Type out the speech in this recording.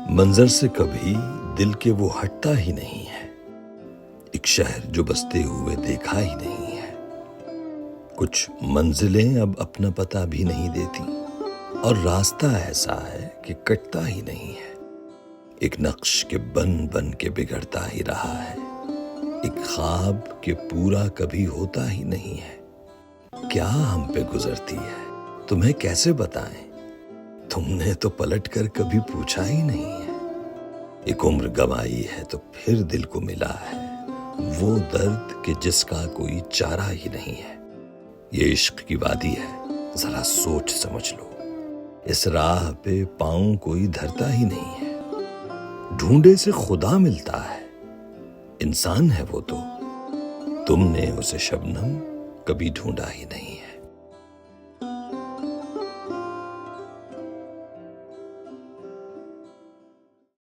منظر سے کبھی دل کے وہ ہٹتا ہی نہیں ہے، ایک شہر جو بستے ہوئے دیکھا ہی نہیں ہے۔ کچھ منزلیں اب اپنا پتہ بھی نہیں دیتی، اور راستہ ایسا ہے کہ کٹتا ہی نہیں ہے۔ ایک نقش کے بن بن کے بگڑتا ہی رہا ہے، ایک خواب کے پورا کبھی ہوتا ہی نہیں ہے۔ کیا ہم پہ گزرتی ہے تمہیں کیسے بتائیں، تم نے تو پلٹ کر کبھی پوچھا ہی نہیں ہے۔ ایک عمر گوائی ہے تو پھر دل کو ملا ہے وہ درد کہ جس کا کوئی چارہ ہی نہیں ہے۔ یہ عشق کی وادی ہے، ذرا سوچ سمجھ لو، اس راہ پہ پاؤں کوئی دھرتا ہی نہیں ہے۔ ڈھونڈے سے خدا ملتا ہے، انسان ہے وہ تو، تم نے اسے شبنم کبھی ڈھونڈا ہی نہیں ہے۔